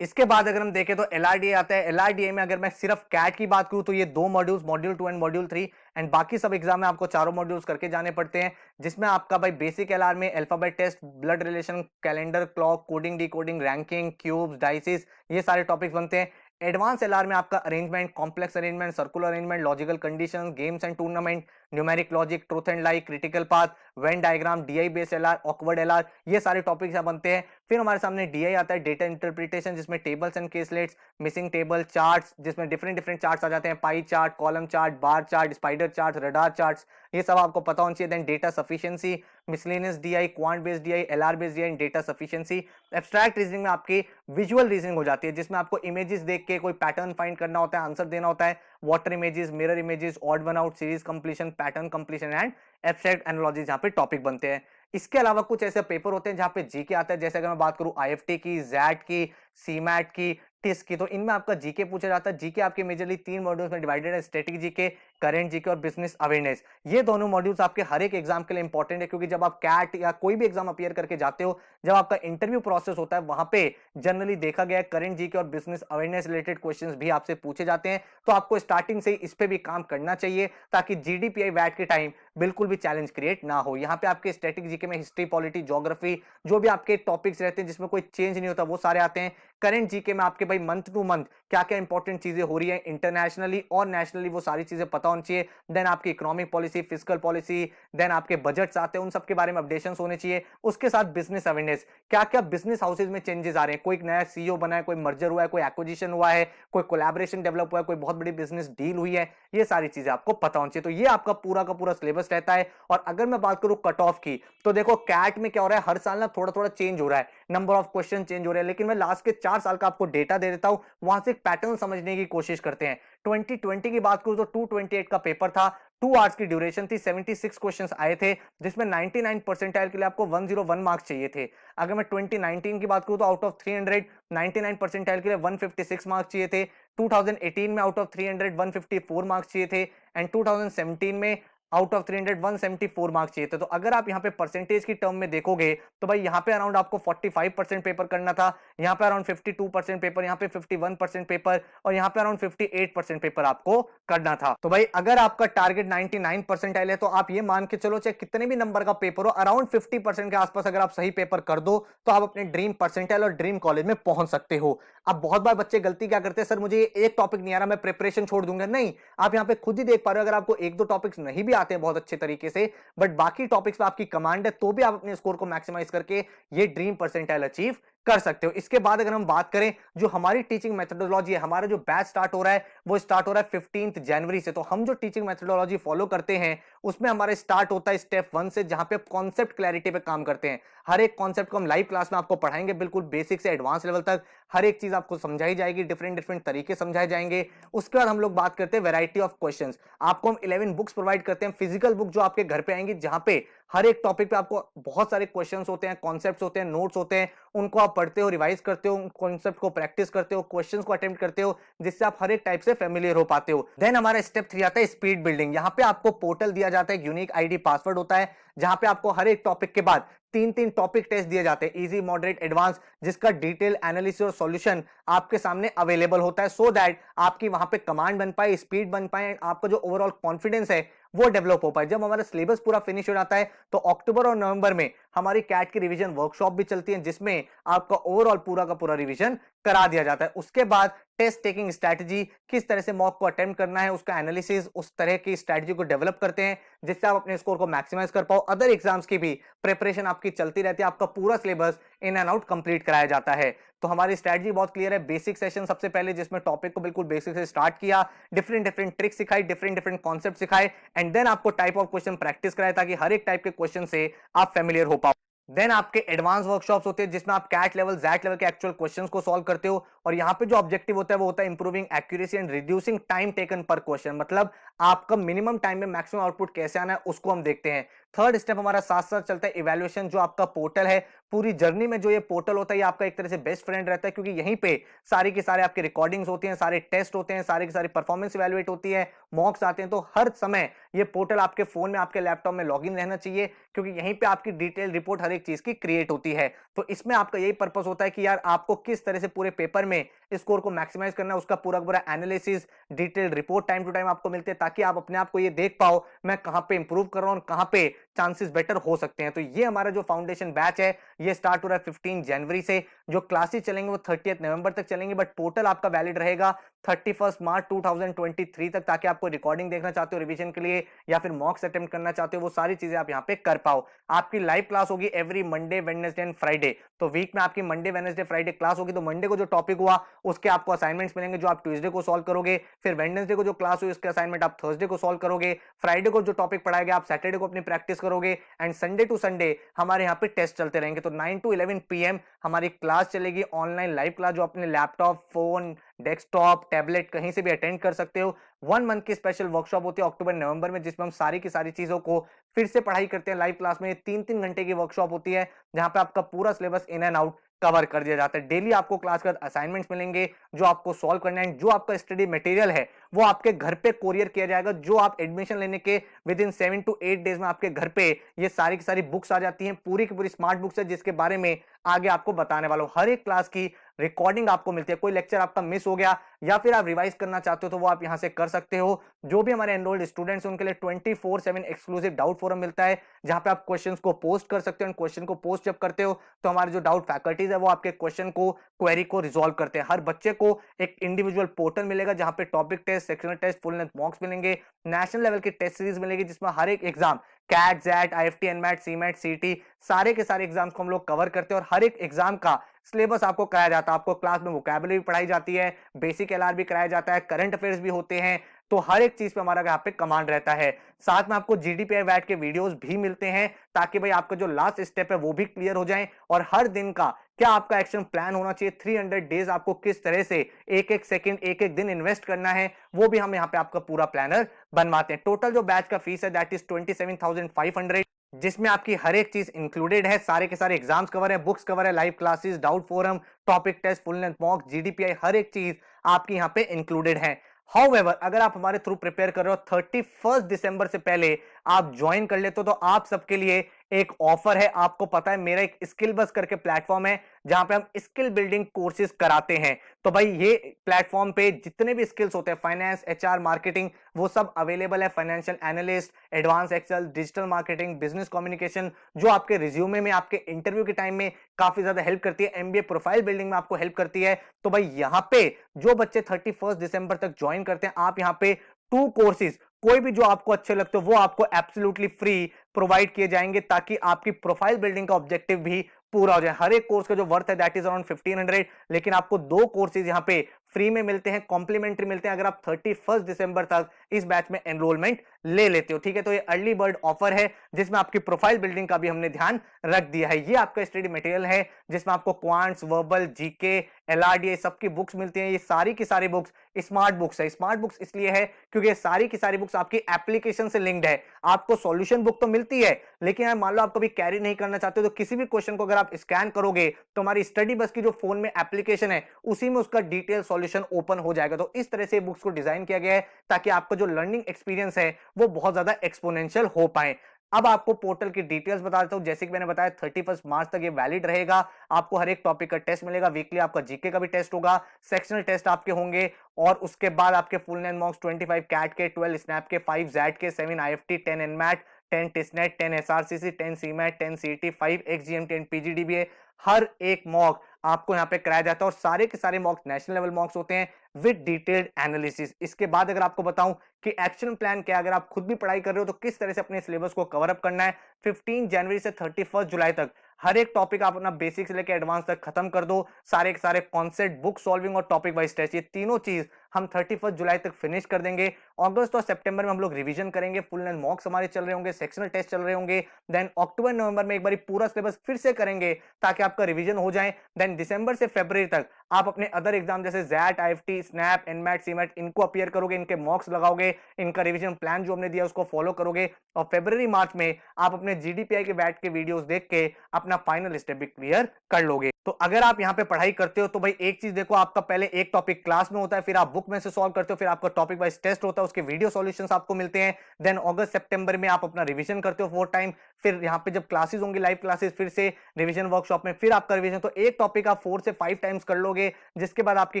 इसके बाद अगर हम देखें तो एलआरडीए आता है। एलआरडीए में अगर मैं सिर्फ कैट की बात करूं तो ये 2 modules, module 2 and module 3, and बाकी सब एग्जाम में आपको चारों मॉड्यूल्स करके जाने पड़ते हैं, जिसमें आपका भाई बेसिक एलआर में alphabet test, blood relation, calendar, clock, coding, decoding, ranking, cubes, dices, ये सारे टॉपिक्स बनते हैं। एडवांस एलआर में आपका arrangement, complex arrangement, circular arrangement, logical conditions, games and tournament, numeric logic, truth and lie, critical path, Venn diagram, DI based LR, awkward LR, ये सारे topics यहाँ बनते हैं। फिर हमारे सामने डीआई आता है, डेटा इंटरप्रिटेशन, जिसमें tables and caselets, missing table, charts, जिसमें डिफरेंट डिफरेंट चार्ट्स आ जाते हैं, pie chart, column chart, bar chart, spider chart, radar charts, ये सब आपको पता होना चाहिए। Then data sufficiency, miscellaneous DI, quant based DI, LR based DI, data sufficiency. Abstract reasoning में आपकी विजुअल रीजनिंग हो जाती है, जिसमें आपको इमेजेस देख के कोई पैटर्न फाइंड करना होता है, आंसर देना होता है, water images, mirror images, odd one out, series completion, pattern completion and abstract analogies यहाँ पे टॉपिक बनते हैं। इसके अलावा कुछ ऐसे पेपर होते हैं जहां पे जीके आता है, जैसे अगर मैं बात करूं आईएफटी की, जैट की, सीमैट की, टिस की, तो इनमें आपका जीके पूछा जाता है। जीके आपके मेजरली 3 मॉड्यूल्स में डिवाइडेड है, स्टैटिक जीके, करंट जीके और बिजनेस अवेयरनेस। ये दोनों मॉड्यूल्स आपके हर एक एग्जाम के लिए इंपॉर्टेंट है, क्योंकि जब आप कैट या कोई भी एग्जाम अपीयर करके जाते हो, जब आपका इंटरव्यू प्रोसेस होता है, वहां पे जनरली देखा गया है करंट जीके और बिजनेस अवेयरनेस रिलेटेड क्वेश्चंस भी आपसे पूछे जाते हैं। तो आपको स्टार्टिंग से इस पे भी काम करना चाहिए ताकि जीडीपीआई वैट के टाइम बिल्कुल भी चैलेंज क्रिएट ना हो। यहाँ पे आपके स्टैटिक जीके में हिस्ट्री, पॉलिटी, ज्योग्राफी, जो भी आपके टॉपिक्स रहते हैं जिसमें कोई चेंज नहीं होता, वो सारे आते हैं। करंट जीके में आपके भाई मंथ टू मंथ क्या क्या इंपॉर्टेंट चीजें हो रही है इंटरनेशनली और नेशनली, वो सारी चीजें पता पता होना चाहिए। देन आपकी economic policy, physical policy, then आपके बजट्स आते हैं, उन सबके बारे में अपडेशंस होने चाहिए। उसके साथ बिजनेस अवेयरनेस, क्या क्या बिजनेस हाउसेज में चेंजेस आ रहे हैं, कोई नया सीईओ बना है, कोई मर्जर हुआ है, कोई एक्विजिशन हुआ है, कोई कोलैबोरेशन डेवलप हुआ है, कोई बहुत बड़ी बिजनेस डील हुई है, ये सारी चीजें आपको पता होनी चाहिए। तो ये आपका पूरा का पूरा सिलेबस रहता है। और अगर मैं बात करूं कट ऑफ की, तो देखो कैट में क्या हो रहा है, हर साल ना थोड़ा थोड़ा चेंज हो रहा है, नंबर ऑफ क्वेश्चन चेंज हो रहे हैं, लेकिन मैं लास्ट के 4 साल का आपको डेटा दे देता हूं, वहां से एक पैटर्न समझने की कोशिश करते हैं। 2020 की बात करूं तो 228 का पेपर था, 2 आवर्स की ड्यूरेशन थी, 76 क्वेश्चंस आए थे, जिसमें 99 परसेंटाइल के लिए आपको 101 मार्क्स चाहिए थे। अगर मैं 2019 की बात करूं तो आउट ऑफ 300 99 परसेंटाइल के लिए 156 मार्क्स चाहिए थे। 2018 में आउट ऑफ 300 154 मार्क्स चाहिए थे। एंड 2017 में आउट ऑफ 300 174 मार्क्स चाहिए थे। तो अगर आप यहाँ पे परसेंटेज की टर्म में देखोगे तो भाई यहाँ पे अराउंड आपको 45% पेपर करना था, यहाँ पे अराउंड 52% पेपर, यहाँ पे 51% पेपर, और यहाँ पे अराउंड 58% पेपर आपको करना था। तो भाई अगर आपका टारगेट 99 परसेंटाइल है तो आप ये मान के चलो चाहे कितने भी नंबर का पेपर हो, अराउंड 50% के आसपास अगर आप सही पेपर कर दो तो आप अपने ड्रीम परसेंटाइल और ड्रीम कॉलेज में पहुंच सकते हो। अब बहुत बार बच्चे गलती क्या करते हैं, सर मुझे एक टॉपिक नहीं आ रहा, मैं प्रिपरेशन छोड़ दूंगा। नहीं, आप यहाँ पे खुद ही देख पा रहे हो, अगर आपको एक दो टॉपिक्स नहीं भी आते हैं बहुत अच्छे तरीके से, बट बाकी टॉपिक्स पे आपकी कमांड है, तो भी आप अपने स्कोर को मैक्सिमाइज करके ये ड्रीम परसेंटाइल अचीव कर सकते हो। इसके बाद अगर हम बात करें जो हमारी टीचिंग मेथोडोलॉजी है, हमारा जो बैच स्टार्ट हो रहा है वो स्टार्ट हो रहा है 15 जनवरी से। तो हम जो टीचिंग मेथोडोलॉजी फॉलो करते हैं उसमें हमारा स्टार्ट होता है स्टेप 1 से, जहां पे कॉन्सेप्ट क्लैरिटी पे काम करते हैं। हर एक कॉन्सेप्ट को हम लाइव क्लास में आपको पढ़ाएंगे, बिल्कुल बेसिक से एडवांस लेवल तक हर एक चीज आपको समझाई जाएगी, डिफरेंट डिफरेंट तरीके समझाए जाएंगे। उसके बाद हम लोग बात करते हैं वैरायटी ऑफ क्वेश्चंस। आपको हम 11 बुक्स प्रोवाइड करते हैं, फिजिकल बुक जो आपके घर पे आएंगी, जहां पे हर एक टॉपिक पे आपको बहुत सारे क्वेश्चंस होते हैं, कॉन्सेप्ट्स होते हैं, नोट्स होते हैं, उनको आप पढ़ते हो, रिवाइज करते हो, कॉन्सेप्ट को प्रैक्टिस करते हो, क्वेश्चंस को अटेम्प्ट करते हो, जिससे आप हर एक टाइप से फेमिलियर हो पाते हो। देन हमारा स्टेप 3 आता है स्पीड बिल्डिंग। यहाँ पे आपको पोर्टल दिया जाता है, यूनिक आईडी पासवर्ड होता है, जहां पे आपको हर एक टॉपिक के बाद 3 टॉपिक टेस्ट दिए जाते हैं, इजी, मॉडरेट, एडवांस, जिसका डिटेल एनालिसिस और सॉल्यूशन आपके सामने अवेलेबल होता है, सो दैट आपकी वहां पे कमांड बन पाए, स्पीड बन पाए, आपका जो ओवरऑल कॉन्फिडेंस है वो डेवलप हो पाए। जब हमारा सिलेबस पूरा फिनिश हो जाता है तो अक्टूबर और नवंबर में हमारी कैट की रिवीजन वर्कशॉप भी चलती है, जिसमें आपका ओवरऑल पूरा का पूरा रिवीजन करा दिया जाता है। उसके बाद टेस्ट टेकिंग स्ट्रैटेजी, किस तरह से मॉक को अटेम्प्ट करना है, उसका एनालिसिस, उस तरह की स्ट्रैटेजी को डेवलप करते हैं जिससे आप अपने स्कोर को मैक्सिमाइज कर पाओ। अदर एग्जाम्स की भी प्रिपरेशन आपकी चलती रहती है, आपका पूरा syllabus in and out complete कराया जाता है। तो हमारी स्ट्रैटेजी बहुत क्लियर है। बेसिक सेशन सबसे पहले, जिसमें टॉपिक को बिल्कुल बेसिक से स्टार्ट किया, डिफरेंट डिफरेंट ट्रिक्स सिखाई, डिफरेंट डिफरेंट कॉन्सेप्ट सिखाए, एंड देन आपको टाइप ऑफ क्वेश्चन प्रैक्टिस कराए ताकि हर एक टाइप के क्वेश्चन से आप फेमिलियर हो पाओ। देन आपके एडवांस वर्कशॉप्स होते हैं जिसमें आप कैट लेवल, जैट लेवल के एक्चुअल क्वेश्चंस को सॉल्व करते हो, और यहां पे जो ऑब्जेक्टिव होता है वो होता है improving accuracy and reducing time taken पर क्वेश्चन। मतलब आपका मिनिमम टाइम में मैक्सिमम आउटपुट कैसे आना है उसको हम देखते हैं। थर्ड स्टेप हमारा साथ साथ चलता है इवैल्यूएशन। जो आपका पोर्टल है, पूरी जर्नी में जो ये पोर्टल होता है, ये आपका एक तरह से बेस्ट फ्रेंड रहता है, क्योंकि यहीं पे सारी की सारे आपके रिकॉर्डिंग्स होती हैं, सारे टेस्ट होते हैं, सारी की सारी परफॉर्मेंस इवैल्यूएट होती है, मॉक्स आते हैं। तो हर समय ये पोर्टल आपके फोन में, आपके लैपटॉप में लॉगिन रहना चाहिए, क्योंकि यहीं पे आपकी डिटेल रिपोर्ट हर एक चीज की क्रिएट होती है। तो इसमें आपका यही पर्पस होता है कि यार आपको किस तरह से पूरे पेपर में स्कोर को मैक्सिमाइज करना है, उसका पूरा पूरा analysis, detail report time to time आपको मिलते हैं, ताकि आप अपने आप को ये देख पाओ मैं कहां पे इंप्रूव कर रहा हूं, कहां पे चांसेस बेटर हो सकते हैं। तो ये हमारा जो फाउंडेशन बैच है ये स्टार्ट हो रहा है 15 जनवरी से। जो क्लासेस चलेंगे वो 30 नवंबर तक चलेंगे, बट पोर्टल आपका वैलिड रहेगा 31 मार्च 2023 तक, ताकि आपको रिकॉर्डिंग देखना चाहते हो रिवीजन के लिए या फिर मॉक्स अटेम्प्ट करना चाहते हो, वो सारी चीजें आप यहाँ पे कर पाओ। आपकी लाइव क्लास होगी every Monday, Wednesday and Friday. तो वीक में आपकी मंडे, वेडनेसडे, फ्राइडे क्लास होगी। तो मंडे को जो टॉपिक हुआ उसके आपको असाइनमेंट्स मिलेंगे जो आप ट्यूसडे को सॉल्व करोगे, फिर वेडनेसडे को जो क्लास हुई उसके असाइनमेंट आप थर्सडे को सॉल्व करोगे, फ्राइडे को जो टॉपिक पढ़ाया गया आप सैटरडे को अपनी प्रैक्टिस करोगे, एंड संडे टू संडे हमारे यहाँ पे टेस्ट चलते रहेंगे। तो 9 to 11 PM हमारी क्लास चलेगी, ऑनलाइन लाइव क्लास, जो अपने लैपटॉप, फोन, डेस्कटॉप, टैबलेट कहीं से भी अटेंड कर सकते हो। 1 मंथ की स्पेशल वर्कशॉप होती है अक्टूबर नवंबर में, जिसमें हम सारी की सारी चीजों को फिर से पढ़ाई करते हैं लाइव क्लास में। 3-3 घंटे की वर्कशॉप होती है जहां पे आपका पूरा syllabus in and out cover कर दिया जाता है। डेली आपको क्लास के असाइनमेंट्स मिलेंगे जो आपको सॉल्व करना है, जो आपका स्टडी मटेरियल है वो आपके घर पे कोरियर किया जाएगा, जो आप एडमिशन लेने के विद इन 7 to 8 डेज में आपके घर पे ये सारी की सारी बुक्स आ जाती हैं। पूरी की पूरी स्मार्ट बुक्स है जिसके बारे में आगे आपको बताने वाला हूं। हर एक क्लास की रिकॉर्डिंग आपको मिलती है। कोई लेक्चर आपका मिस हो गया या फिर आप रिवाइज करना चाहते हो तो वो आप यहां से कर सकते हो। जो भी हमारे एनरोल्ड स्टूडेंट्स हैं उनके लिए 24/7 एक्सक्लूसिव डाउट फोरम मिलता है, जहां पे आप क्वेश्चंस को पोस्ट कर सकते हो। क्वेश्चन को पोस्ट जब करते हो तो हमारे जो डाउट फैकल्टीज है वो आपके क्वेश्चन को, क्वेरी को रिजॉल्व करते हैं। हर बच्चे को एक इंडिविजुअल पोर्टल मिलेगा जहां पे topic test, sectional test, full length mocks मिलेंगे, नेशनल लेवल की टेस्ट सीरीज मिलेगी जिसमें हर एक exam, CAT, XAT, IFT, NMAT, CMAT, CET, सारे के सारे एग्जाम्स को हम लोग कवर करते हैं और हर एक एग्जाम का सिलेबस आपको कराया जाता है। आपको क्लास में वोकैबुलरी भी पढ़ाई जाती है, बेसिक एलआर भी कराया जाता है, करंट अफेयर्स भी होते हैं। तो हर एक चीज पे हमारा यहाँ पे कमांड रहता है। साथ में आपको जीडीपीआई वैट के वीडियोस भी मिलते हैं ताकि भाई आपका जो लास्ट स्टेप है वो भी क्लियर हो जाए और हर दिन का क्या आपका एक्शन प्लान होना चाहिए, 300 डेज आपको किस तरह से एक एक सेकंड, एक एक दिन इन्वेस्ट करना है, वो भी हम यहाँ पे आपका पूरा प्लानर बनवाते हैं। टोटल जो बैच का फीस है दैट इज 27,500, जिसमें आपकी हर एक चीज इंक्लूडेड है। सारे के सारे एग्जाम्स कवर है, बुक्स कवर है, live classes, doubt forum, topic test, full length mock, GDPI, हर एक चीज आपकी यहाँ पे इंक्लूडेड है। हाउएवर अगर आप हमारे थ्रू प्रिपेयर कर रहे हो 31 दिसंबर से पहले आप ज्वाइन कर लेते हो तो आप सबके लिए एक ऑफर है। आपको पता है मेरा एक स्किल बस करके प्लेटफॉर्म है जहां पे हम स्किल बिल्डिंग कोर्सेज कराते हैं। तो भाई ये प्लेटफॉर्म पे जितने भी स्किल्स होते हैं, फाइनेंस, एचआर, मार्केटिंग, वो सब अवेलेबल है। Financial analyst, advance excel, digital marketing, business communication, जो आपके रिज्यूमे में, आपके इंटरव्यू के टाइम में काफी ज्यादा हेल्प करती है। एमबीए प्रोफाइल बिल्डिंग में आपको हेल्प करती है। तो भाई यहाँ पे जो बच्चे 31 दिसंबर तक ज्वाइन करते हैं, आप यहाँ पे 2 कोर्सेज कोई भी जो आपको अच्छे लगते हो वो आपको एब्सोल्युटली फ्री प्रोवाइड किए जाएंगे ताकि आपकी प्रोफाइल बिल्डिंग का ऑब्जेक्टिव भी पूरा हो जाए। हर एक कोर्स का जो वर्थ है दैट इज अराउंड 1500, लेकिन आपको 2 कोर्सेज यहाँ पे फ्री में मिलते हैं, कॉम्प्लीमेंट्री मिलते हैं अगर आप 31 दिसंबर तक इस बैच में एनरोलमेंट ले लेते हो। ठीक है, तो ये अर्ली बर्ड ऑफर है जिसमें आपकी प्रोफाइल बिल्डिंग का भी हमने ध्यान रख दिया है। ये आपका स्टडी मटेरियल है जिसमें आपको क्वांट्स, वर्बल, जीके, एलआरडीए सबकी बुक्स मिलती हैं। ये सारी की सारी बुक्स स्मार्ट बुक्स है। स्मार्ट बुक्स इसलिए है क्योंकि सारी की सारी बुक्स आपकी एप्लीकेशन से लिंक्ड है। आपको सॉल्यूशन बुक तो मिलती है लेकिन मान लो आप कभी कैरी नहीं करना चाहते तो किसी भी क्वेश्चन को अगर आप स्कैन करोगे तो हमारी स्टडी बस की जो फोन में एप्लीकेशन है उसी में उसका डिटेल सॉल्यूशन ओपन हो जाएगा। तो इस तरह से बुक्स को डिजाइन किया गया है ताकि आपका जो लर्निंग एक्सपीरियंस है वो बहुत ज्यादा एक्सपोनेंशियल हो पाए। अब आपको पोर्टल की डिटेल्स बता देता हूं। जैसे कि मैंने बताया 31 मार्च तक ये वैलिड रहेगा। आपको हर एक टॉपिक का टेस्ट मिलेगा, वीकली आपका जीके का भी टेस्ट होगा, सेक्शनल टेस्ट आपके होंगे और उसके बाद आपके फुल लेंथ मॉक्स 25 कैट के, 12 स्नैप के, 5 जैट के, 7 आईएफटी, 10 एनमैट, 10 टिसनेट, 10 एसआरसीसी, 10 सीमैट, 10 सीटी, 5 एक्सजीएम, 10 पीजीडीबीए, हर एक मॉक आपको यहाँ पे कराया जाता है और सारे के सारे मॉक्स नेशनल लेवल मॉक्स होते हैं विद डिटेल्ड एनालिसिस। इसके बाद अगर आपको बताऊं कि एक्शन प्लान क्या, अगर आप खुद भी पढ़ाई कर रहे हो तो किस तरह से अपने सिलेबस को कवर अप करना है, 15 जनवरी से 31 जुलाई तक हर एक टॉपिक आप अपना बेसिक से लेकर एडवांस तक खत्म कर दो। सारे के सारे कॉन्सेप्ट, बुक सॉल्विंग और टॉपिक वाइज टेस्ट, ये तीनों चीज हम 31 जुलाई तक फिनिश कर देंगे। अगस्त और सितंबर में हम लोग रिवीजन करेंगे, फुल लेंथ मॉक्स हमारे चल रहे होंगे, सेक्शनल टेस्ट चल रहे होंगे। देन अक्टूबर नवंबर में एक बार पूरा सिलेबस फिर से करेंगे ताकि आपका रिवीजन हो जाए। देन दिसंबर से फरवरी तक आप अपने अदर एग्जाम जैसे XAT, IFT, SNAP, NMAT, CMAT इनको अपीयर करोगे, इनके मॉक्स लगाओगे, इनका रिवीजन प्लान जो हमने दिया उसको फॉलो करोगे और फरवरी मार्च में आप अपने जीडीपीआई के बैट के वीडियोस देख के अपना फाइनल स्टेप भी क्लियर कर लोगे। तो अगर आप यहाँ पे पढ़ाई करते हो तो भाई एक चीज देखो, आपका पहले एक टॉपिक क्लास में होता है, फिर आप बुक में से सॉल्व करते हो, फिर आपका टॉपिक वाइज टेस्ट होता है, उसके वीडियो सॉल्यूशंस आपको मिलते हैं। देन अगस्त सितंबर में आप अपना रिवीजन करते हो 4 टाइम, फिर यहाँ पे जब क्लासेस होंगी, लाइव क्लासेस, फिर से रिवीजन वर्कशॉप में फिर आपका रिवीजन। तो एक टॉपिक आप 4 से 5 टाइम्स कर लोगे जिसके बाद आपकी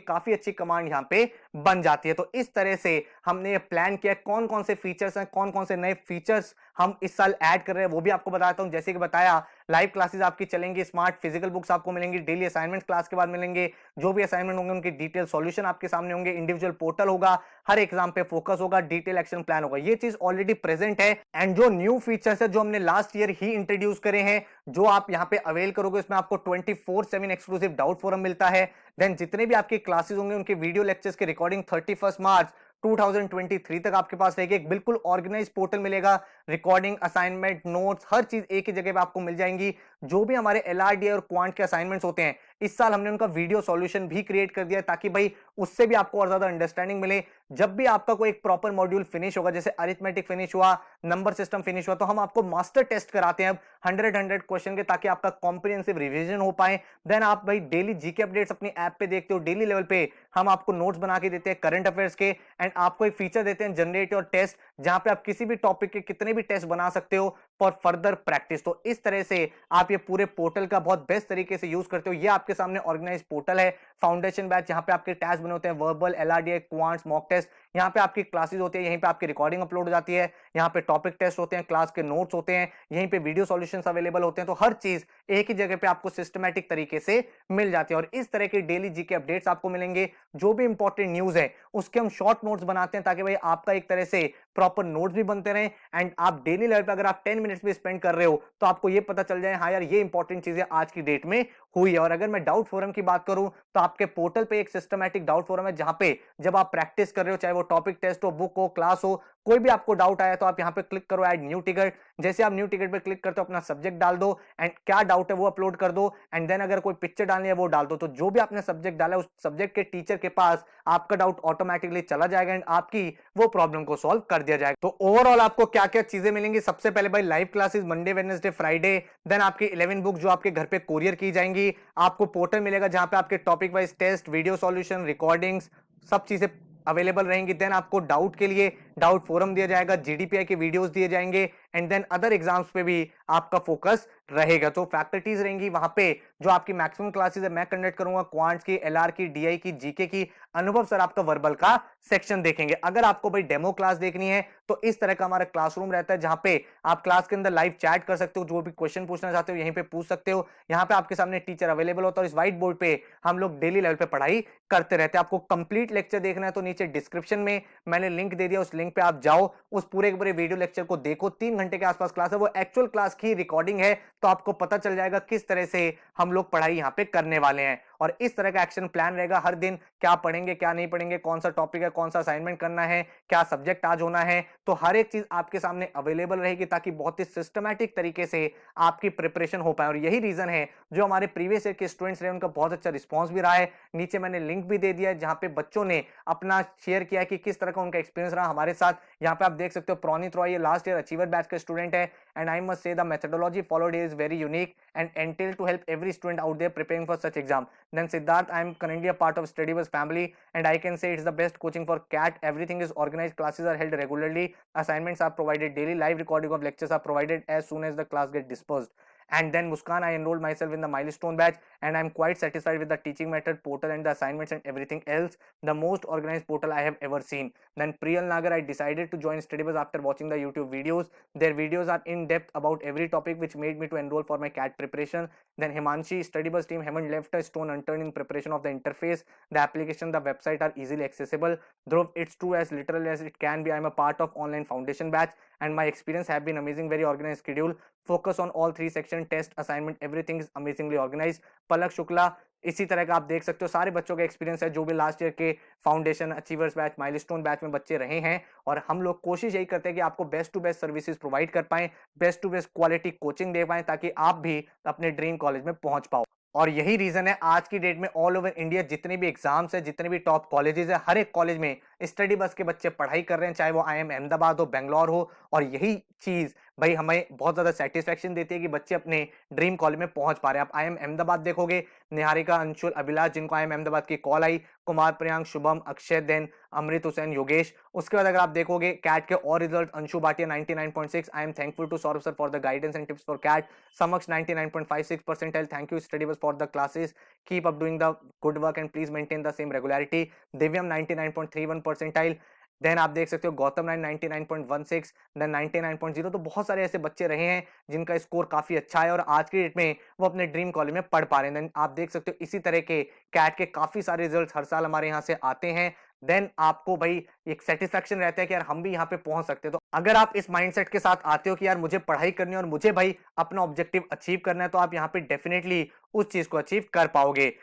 काफी अच्छी कमांड यहाँ पे बन जाती है। तो इस तरह से हमने ये प्लान किया कौन कौन से फीचर्स हैं, कौन कौन से नए फीचर्स हम इस साल ऐड कर रहे हैं वो भी आपको बताता हूं। जैसे कि बताया लाइव क्लासेस आपकी चलेंगी, स्मार्ट फिजिकल बुक्स आपको मिलेंगी, डेली असाइनमेंट क्लास के बाद मिलेंगे, जो भी असाइनमेंट होंगे उनके डिटेल सॉल्यूशन आपके सामने होंगे, इंडिविजुअल पोर्टल होगा, हर एग्जाम पे फोकस होगा, डिटेल एक्शन प्लान होगा। ये चीज ऑलरेडी प्रेजेंट है एंड जो न्यू फीचर्स है जो हमने लास्ट ईयर ही इंट्रोड्यूस करे हैं जो आप यहाँ पे अवेल करोगे, इसमें आपको 24/7 एक्सक्लूसिव डाउट फोरम मिलता है। देन जितने भी आपके क्लासेस होंगे उनके वीडियो लेक्चर्स की रिकॉर्डिंग 31 मार्च 2023 तक आपके पास रहेगी। एक बिल्कुल ऑर्गेनाइज पोर्टल मिलेगा, रिकॉर्डिंग, असाइनमेंट, नोट्स हर चीज एक ही जगह पे आपको मिल जाएंगी। जो भी हमारे एलआरडीए और क्वांट के असाइनमेंट्स होते हैं इस साल हमने उनका वीडियो सॉल्यूशन भी क्रिएट कर दिया ताकि भाई उससे भी आपको और ज्यादा अंडरस्टैंडिंग मिले। जब भी आपका कोई एक प्रॉपर मॉड्यूल फिनिश होगा, जैसे अरिथमेटिक फिनिश हुआ, नंबर सिस्टम फिनिश हुआ, तो हम आपको मास्टर टेस्ट कराते हैं अब 100 क्वेश्चन के, ताकि आपका कॉम्प्रिहेंसिव रिवीजन हो पाए। देन आप भाई डेली जीके अपडेट्स अपनी ऐप पे देखते हो, डेली लेवल पे हम आपको नोट्स बना के देते हैं करंट अफेयर्स के एंड आपको एक फीचर देते हैं जनरेट योर टेस्ट, जहां पे आप किसी भी टॉपिक के कितने भी टेस्ट बना सकते हो फॉर फर्दर प्रैक्टिस। तो इस तरह से आप ये पूरे पोर्टल का बहुत बेस्ट तरीके से यूज करते हो। ये आपके सामने ऑर्गेनाइज पोर्टल है फाउंडेशन बैच, यहाँ पे आपके टेस्ट बने होते हैं, verbal, LRDI, quants, mock test. यहाँ पे आपकी क्लासेस होती है, यहीं पे आपकी रिकॉर्डिंग अपलोड हो जाती है, यहाँ पे टॉपिक टेस्ट होते हैं, क्लास के नोट्स होते हैं, यहीं पे वीडियो सॉल्यूशंस अवेलेबल होते हैं। तो हर चीज एक ही जगह पे आपको सिस्टमैटिक तरीके से मिल जाती है और इस तरह के डेली जीके अपडेट्स आपको मिलेंगे। जो भी इंपॉर्टेंट न्यूज है उसके हम शॉर्ट नोट्स बनाते हैं ताकि भाई आपका एक तरह से प्रॉपर नोट्स भी बनते रहें एंड आप डेली लेवल पे अगर आप 10 मिनट्स भी स्पेंड कर रहे हो तो आपको ये पता चल जाए हाँ यार ये इंपॉर्टेंट चीजें आज की डेट में हुई है। और अगर मैं डाउट फोरम की बात करूं तो आपके पोर्टल पे एक सिस्टमैटिक डाउट फोरम है, जहां पे जब आप प्रैक्टिस कर रहे हो, चाहे वो टॉपिक टेस्ट हो, बुक हो, क्लास हो, कोई भी आपको डाउट आया तो आप यहां पे क्लिक करो ऐड न्यू टिकट। जैसे आप न्यू टिकट पे क्लिक करते हो अपना सब्जेक्ट डाल दो एंड क्या डाउट है वो अपलोड कर दो एंड देन अगर कोई पिक्चर डालनी है वो डाल दो। तो जो भी आपने सब्जेक्ट डाला है उस सब्जेक्ट के टीचर के पास आपका डाउट ऑटोमेटिकली चला जाएगा एंड आपकी वो प्रॉब्लम को सॉल्व कर दिया जाएगा। तो ओवरऑल आपको क्या क्या चीजें मिलेंगी, सबसे पहले भाई live classes Monday, Wednesday, Friday, then आपकी 11 बुक जो आपके घर पे कोरियर की जाएंगी, आपको पोर्टल मिलेगा जहां पे आपके topic wise test, video solution, recordings, सब चीजें अवेलेबल रहेंगी। देन आपको डाउट के लिए डाउट फोरम दिया जाएगा, जीडीपीआई के वीडियोस दिए जाएंगे एंड देन अदर एग्जाम्स पे भी आपका फोकस रहेगा। तो फैकल्टीज रहेंगी वहां पे जो आपकी मैक्सिमम क्लासेस है मैं कंडक्ट करूंगा, क्वांट्स की, एलआर की, डीआई की, जीके की। अनुभव सर आपका वर्बल का सेक्शन देखेंगे। अगर आपको भाई डेमो क्लास देखनी है तो इस तरह का हमारा क्लासरूम रहता है जहां पे आप क्लास के अंदर लाइव चैट कर सकते हो, जो भी क्वेश्चन पूछना चाहते हो यहीं पे पूछ सकते हो। यहाँ पे आपके सामने टीचर अवेलेबल होता है और इस व्हाइट बोर्ड पे हम लोग डेली लेवल पे पढ़ाई करते रहते हैं। आपको कंप्लीट लेक्चर देखना है तो नीचे डिस्क्रिप्शन में मैंने लिंक दे दिया, उस लिंक पे आप जाओ, उस पूरे के पूरे वीडियो लेक्चर को देखो। 3 घंटे के आसपास क्लास है, वो एक्चुअल क्लास की रिकॉर्डिंग है, तो आपको पता चल जाएगा किस तरह से हम लोग पढ़ाई यहाँ पे करने वाले हैं। और इस तरह का एक्शन प्लान रहेगा, हर दिन क्या पढ़ेंगे क्या नहीं पढ़ेंगे, कौन सा टॉपिक है, कौन सा असाइनमेंट करना है, क्या सब्जेक्ट आज होना है, तो हर एक चीज आपके सामने अवेलेबल रहेगी ताकि बहुत ही सिस्टमैटिक तरीके से आपकी प्रिपरेशन हो पाए। और यही रीजन है जो हमारे प्रीवियस ईयर के स्टूडेंट्स रहे उनका बहुत अच्छा रिस्पॉन्स भी रहा है। नीचे मैंने लिंक भी दे दिया है जहां पे बच्चों ने अपना शेयर किया है कि किस तरह का उनका एक्सपीरियंस रहा हमारे साथ। यहाँ पे आप देख सकते हो प्रोनीत रॉय ये लास्ट ईयर अचीवर बैच का स्टूडेंट है and I must say the methodology followed is very unique and entail to help every student out there preparing for such exam. Then Siddharth, I am currently a part of Studybus family and I can say it's the best coaching for CAT. Everything is organized, classes are held regularly, assignments are provided daily, live recording of lectures are provided as soon as the class get dispersed. And then Muskan, I enrolled myself in the milestone batch and I'm quite satisfied with the teaching method, portal and the assignments and everything else. The most organized portal I have ever seen. Then Priyal Nagar, I decided to join Studybus after watching the YouTube videos. Their videos are in depth about every topic which made me to enroll for my CAT preparation. Then Himanshi, Studybus team haven't left a stone unturned in preparation of the interface. The application, the website are easily accessible. Dhruv, it's true as literal as it can be. I'm a part of online foundation batch and my experience have been amazing, very organized schedule. Focus on all 3 section, test, assignment, everything is amazingly organized. पलक शुक्ला, इसी तरह का आप देख सकते हो सारे बच्चों का एक्सपीरियंस है जो भी लास्ट ईयर के foundation, achievers batch, milestone batch में बच्चे रहे हैं। और हम लोग कोशिश यही करते हैं कि आपको best to best services provide कर पाएं, best to best quality coaching दे पाएं ताकि आप भी अपने ड्रीम कॉलेज में पहुंच पाओ। और यही रीजन है आज की डेट में ऑल ओवर इंडिया जितने भी एग्जाम्स है, जितने भी टॉप कॉलेजेस है, हर एक कॉलेज में स्टडी बस के बच्चे पढ़ाई कर रहे हैं, चाहे वो आईएम अहमदाबाद हो, बेंगलोर हो। और यही चीज भाई हमें बहुत ज्यादा सेटिस्फेक्शन देती है कि बच्चे अपने ड्रीम कॉलेज में पहुंच पा रहे हैं। आप आईएम अहमदाबाद देखोगे, निहारिका, अंशुल, अभिलाष जिनको आईएम अहमदाबाद की कॉल आई, कुमार, प्रियांक, शुभम, अक्षय, देन अमृत हुसैन, योगेश। उसके बाद अगर आप देखोगे कैट के और result, Anshu Bhatia 99.6, I am thankful to Saurabh sir for the guidance and tips for CAT. Samaksh 99.56 percentile, thank you study bus for the classes, keep up doing the good work and please maintain the same regularity. Divyam 99.31 percentile. Then आप देख सकते हो Gautam 99.16, then 99.0। तो बहुत सारे ऐसे बच्चे रहे हैं जिनका स्कोर काफी अच्छा है और आज की डेट में वो अपने ड्रीम कॉलेज में पढ़ पा रहे हैं। आप देख सकते हो इसी तरह के कैट के काफी सारे रिजल्ट्स हर साल हमारे यहाँ से आते हैं। देन आपको भाई एक सेटिस्फेक्शन रहता है कि यार हम भी यहाँ पे पहुंच सकते हैं। तो अगर आप इस माइंडसेट के साथ आते हो कि यार मुझे पढ़ाई करनी है और मुझे भाई अपना ऑब्जेक्टिव अचीव करना है, तो आप यहाँ पे डेफिनेटली उस चीज को अचीव कर पाओगे।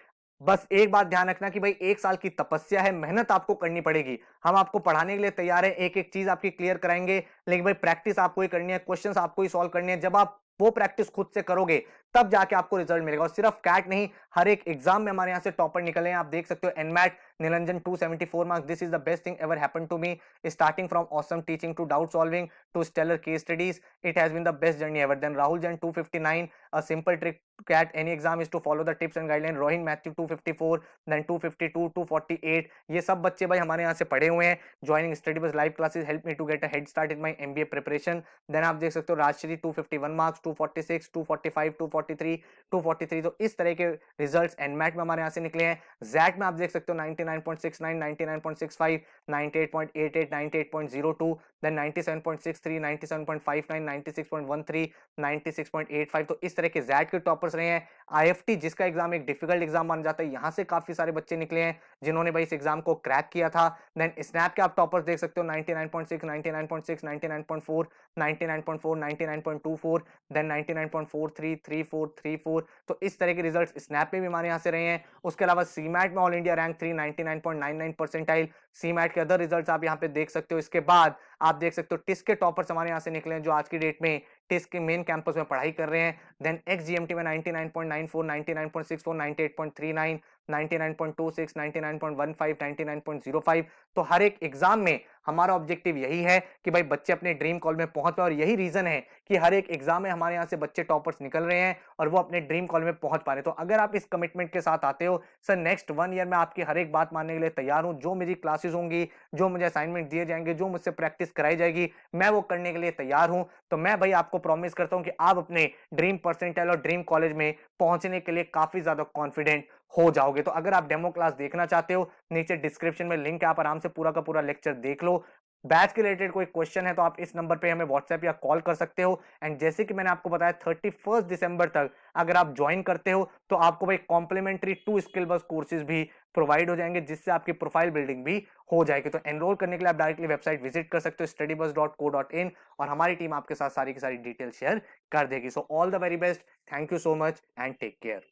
बस एक बात ध्यान रखना कि भाई 1 साल की तपस्या है, मेहनत आपको करनी पड़ेगी। हम आपको पढ़ाने के लिए तैयार है, एक एक चीज आपकी क्लियर कराएंगे, लेकिन भाई प्रैक्टिस आपको ही करनी है, क्वेश्चंस आपको ही सॉल्व करनी है। जब आप वो प्रैक्टिस खुद से करोगे तब जाके आपको रिजल्ट मिलेगा। और सिर्फ कैट नहीं, हर एक एग्जाम में हमारे यहाँ से टॉपर निकले हैं। आप देख सकते हो NMAT Niranjan 274 marks, this is the best thing ever happened to me, starting from awesome teaching to doubt solving to stellar case studies, it has been the best journey ever. Then Rahul Jain 259, a simple trick to get any exam is to follow the tips and guidelines। Rohin Matthew 254, then 252, 248, ये सब बच्चे भाई हमारे यहाँ से पढ़े हुए हैं। Joining study bus live classes help me to get a head start in my MBA preparation. Then आप देख सकते हो राजश्री 251 मार्क्स, 246, 245, 243, 243। तो इस तरह के रिजल्ट्स एनमैट में हमारे यहाँ से निकले हैं। जैट में आप देख सकते हो 99.69, 99.65, 98.88, 98.02, देन 97.63, 97.59, 96.13, 96.85। तो इस तरह के जैट के टॉपर्स रहे हैं। आईएफटी जिसका एग्जाम एक डिफिकल्ट एग्जाम माना जाता है, यहां से काफी सारे बच्चे निकले हैं जिन्होंने भाई इस एग्जाम को क्रैक किया था। देन स्नैप के आप टॉपर्स देख सकते हो 99.6, 99.6, 99.4, 99.4, 99.24, देन 99.43, 34, 34। तो इस तरह के रिजल्ट स्नैप में भी हमारे यहाँ से रहे हैं। उसके अलावा सीमैट में all India rank 3, 99.99 percentile. CMAT के अदर रिजल्ट्स आप यहाँ पे देख सकते हो। इसके बाद आप देख सकते हो टिस के टॉपर्स हमारे यहाँ से निकले हैं जो आज की डेट में टिस के मेन कैंपस में पढ़ाई कर रहे हैं। देन एक्सजीएमटी में 99.94, 99.64, 98.39, 99.26, 99.15, 99.05। तो हर एक एग्जाम में हमारा ऑब्जेक्टिव यही है कि भाई बच्चे अपने ड्रीम कॉल में पहुंच पाए, और यही रीजन है कि हर एक एग्जाम में हमारे यहाँ से बच्चे टॉपर्स निकल रहे हैं और वो अपने ड्रीम कॉल में पहुंच पा रहे हैं। तो अगर आप इस कमिटमेंट के साथ आते हो, सर नेक्स्ट 1 ईयर में आपकी हर एक बात मानने के लिए तैयार हूं, जो मेरी क्लासेस होंगी, जो मुझे असाइनमेंट दिए जाएंगे, जो मुझसे प्रैक्टिस कराई जाएगी, मैं वो करने के लिए तैयार हूं। तो मैं भाई आपको प्रॉमिस करता हूं कि आप अपने ड्रीम परसेंटाइल और ड्रीम कॉलेज में पहुंचने के लिए काफी ज्यादा कॉन्फिडेंट हो जाओगे। तो अगर आप डेमो क्लास देखना चाहते हो, नीचे डिस्क्रिप्शन में लिंक है, आप आराम से पूरा का पूरा लेक्चर देख लो। बैच के रिलेटेड कोई क्वेश्चन है तो आप इस नंबर पे हमें व्हाट्सएप या कॉल कर सकते हो। एंड जैसे कि मैंने आपको बताया 31 दिसंबर तक अगर आप ज्वाइन करते हो तो आपको भाई कॉम्प्लीमेंट्री 2 स्किल बस कोर्सेज भी प्रोवाइड हो जाएंगे, जिससे आपकी प्रोफाइल बिल्डिंग भी हो जाएगी। तो एनरोल करने के लिए आप डायरेक्टली वेबसाइट विजिट कर सकते हो studybus.co.in, और हमारी टीम आपके साथ सारी की सारी डिटेल शेयर कर देगी। So all the very best, thank you so much and take care.